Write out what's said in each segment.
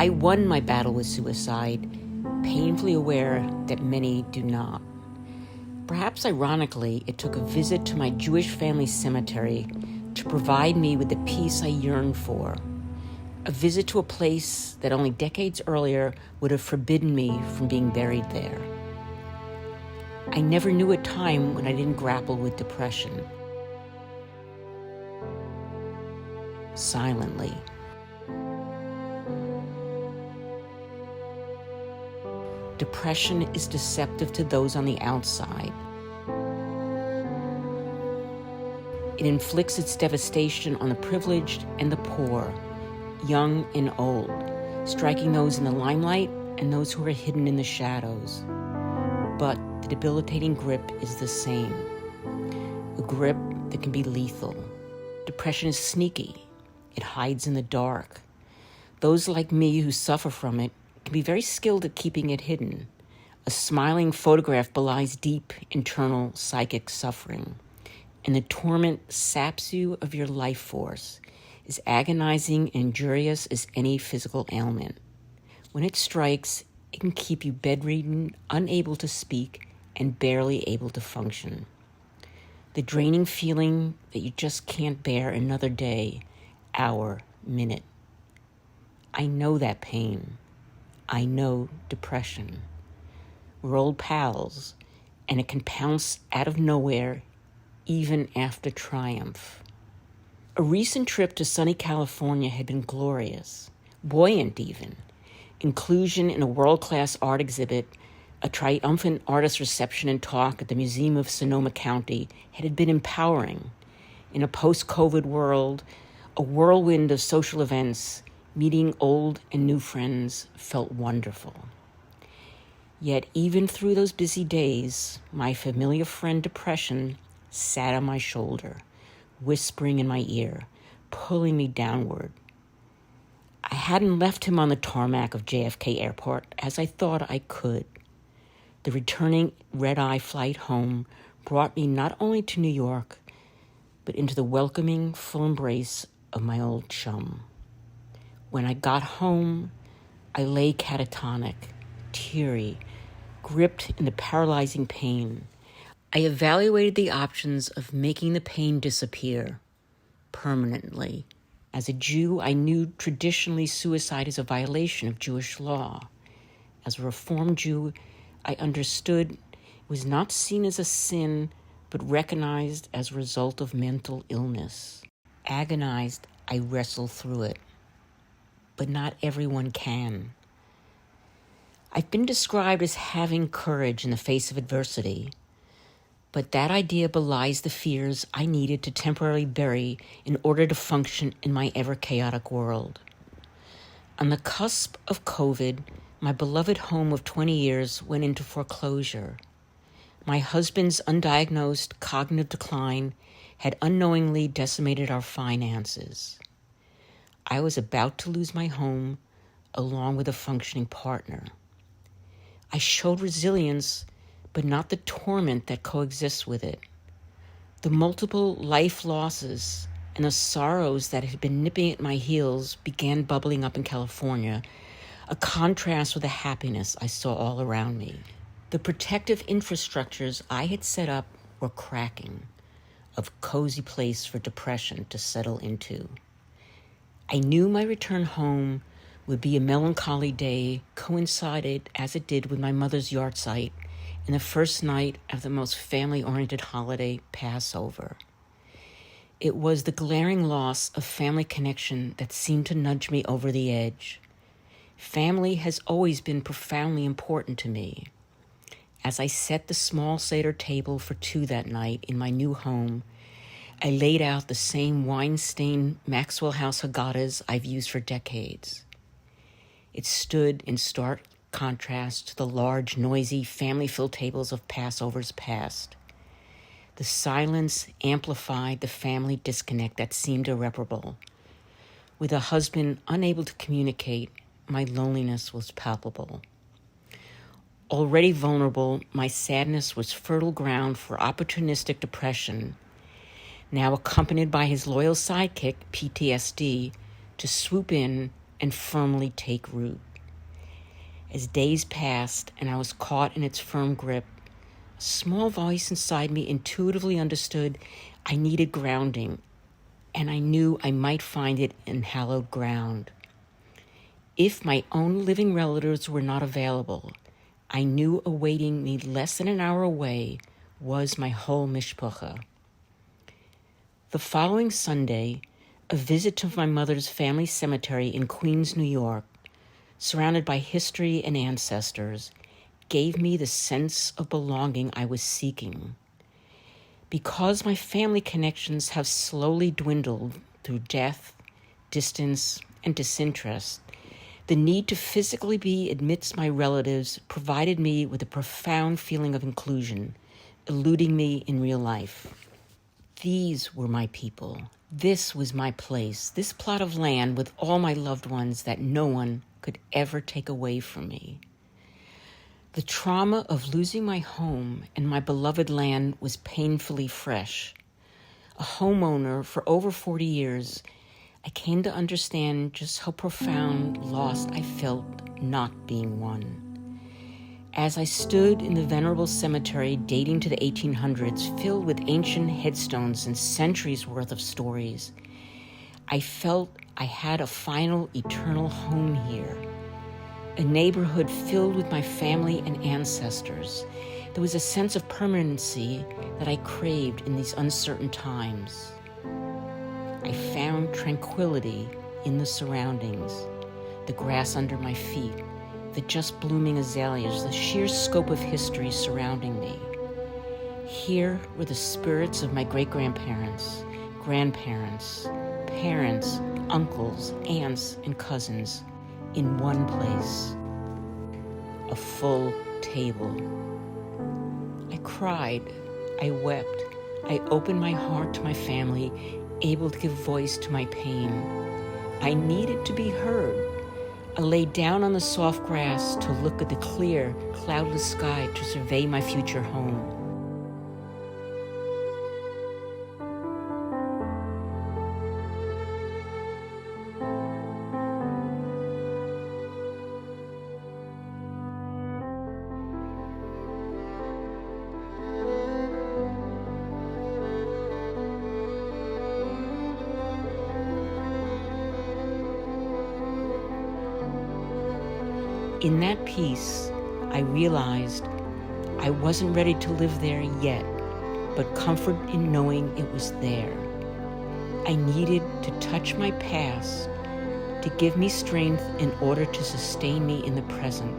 I won my battle with suicide, painfully aware that many do not. Perhaps ironically, it took a visit to my Jewish family cemetery to provide me with the peace I yearned for. A visit to a place that only decades earlier would have forbidden me from being buried there. I never knew a time when I didn't grapple with depression. Silently. Depression is deceptive to those on the outside. It inflicts its devastation on the privileged and the poor, young and old, striking those in the limelight and those who are hidden in the shadows. But the debilitating grip is the same, a grip that can be lethal. Depression is sneaky. It hides in the dark. Those like me who suffer from it can be very skilled at keeping it hidden. A smiling photograph belies deep internal psychic suffering, and the torment saps you of your life force, as agonizing and injurious as any physical ailment. When it strikes, it can keep you bedridden, unable to speak, and barely able to function. The draining feeling that you just can't bear another day, hour, minute. I know that pain. I know depression. We're old pals, and it can pounce out of nowhere even after triumph. A recent trip to sunny California had been glorious, buoyant even. Inclusion in a world-class art exhibit, a triumphant artist reception and talk at the Museum of Sonoma County had been empowering. In a post-COVID world, a whirlwind of social events, meeting old and new friends felt wonderful. Yet even through those busy days, my familiar friend depression sat on my shoulder, whispering in my ear, pulling me downward. I hadn't left him on the tarmac of JFK Airport as I thought I could. The returning red-eye flight home brought me not only to New York, but into the welcoming, full embrace of my old chum. When I got home, I lay catatonic, teary, gripped in the paralyzing pain. I evaluated the options of making the pain disappear permanently. As a Jew, I knew traditionally suicide is a violation of Jewish law. As a Reformed Jew, I understood it was not seen as a sin, but recognized as a result of mental illness. Agonized, I wrestled through it. But not everyone can. I've been described as having courage in the face of adversity, but that idea belies the fears I needed to temporarily bury in order to function in my ever-chaotic world. On the cusp of COVID, my beloved home of 20 years went into foreclosure. My husband's undiagnosed cognitive decline had unknowingly decimated our finances. I was about to lose my home along with a functioning partner. I showed resilience, but not the torment that coexists with it. The multiple life losses and the sorrows that had been nipping at my heels began bubbling up in California, a contrast with the happiness I saw all around me. The protective infrastructures I had set up were cracking, a cozy place for depression to settle into. I knew my return home would be a melancholy day, coincided as it did with my mother's yahrzeit and the first night of the most family-oriented holiday, Passover. It was the glaring loss of family connection that seemed to nudge me over the edge. Family has always been profoundly important to me. As I set the small Seder table for two that night in my new home, I laid out the same wine-stained Maxwell House Haggadahs I've used for decades. It stood in stark contrast to the large, noisy, family-filled tables of Passovers past. The silence amplified the family disconnect that seemed irreparable. With a husband unable to communicate, my loneliness was palpable. Already vulnerable, my sadness was fertile ground for opportunistic depression, now accompanied by his loyal sidekick, PTSD, to swoop in and firmly take root. As days passed and I was caught in its firm grip, a small voice inside me intuitively understood I needed grounding, and I knew I might find it in hallowed ground. If my own living relatives were not available, I knew awaiting me less than an hour away was my whole mishpacha. The following Sunday, a visit to my mother's family cemetery in Queens, New York, surrounded by history and ancestors, gave me the sense of belonging I was seeking. Because my family connections have slowly dwindled through death, distance, and disinterest, the need to physically be amidst my relatives provided me with a profound feeling of inclusion, eluding me in real life. These were my people. This was my place, this plot of land with all my loved ones that no one could ever take away from me. The trauma of losing my home and my beloved land was painfully fresh. A homeowner for over 40 years, I came to understand just how profound loss I felt not being one. As I stood in the venerable cemetery dating to the 1800s, filled with ancient headstones and centuries worth of stories, I felt I had a final eternal home here. A neighborhood filled with my family and ancestors. There was a sense of permanency that I craved in these uncertain times. I found tranquility in the surroundings, the grass under my feet, the just blooming azaleas, the sheer scope of history surrounding me. Here were the spirits of my great-grandparents, grandparents, parents, uncles, aunts, and cousins in one place. A full table. I cried, I wept, I opened my heart to my family, able to give voice to my pain. I needed to be heard. I lay down on the soft grass to look at the clear, cloudless sky to survey my future home. In that peace, I realized I wasn't ready to live there yet, but comfort in knowing it was there. I needed to touch my past to give me strength in order to sustain me in the present.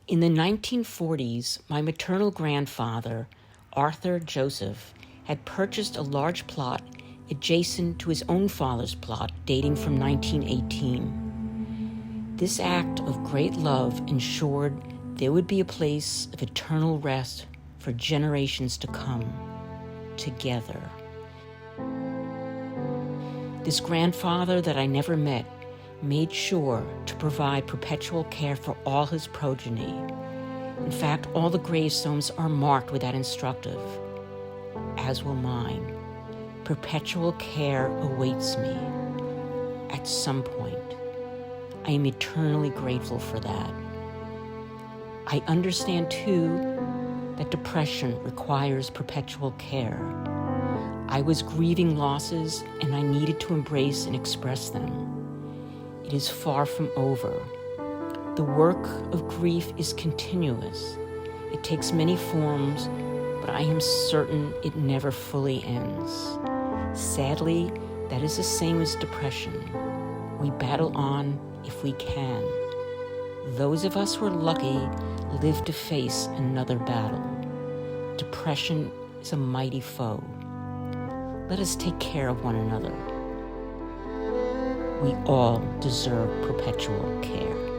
In the 1940s, my maternal grandfather, Arthur Joseph, had purchased a large plot adjacent to his own father's plot dating from 1918. This act of great love ensured there would be a place of eternal rest for generations to come, together. This grandfather that I never met made sure to provide perpetual care for all his progeny. In fact, all the gravestones are marked with that instructive, as will mine. Perpetual care awaits me at some point. I am eternally grateful for that. I understand, too, that depression requires perpetual care. I was grieving losses, and I needed to embrace and express them. It is far from over. The work of grief is continuous. It takes many forms, but I am certain it never fully ends. Sadly, that is the same as depression. We battle on if we can. Those of us who are lucky live to face another battle. Depression is a mighty foe. Let us take care of one another. We all deserve perpetual care.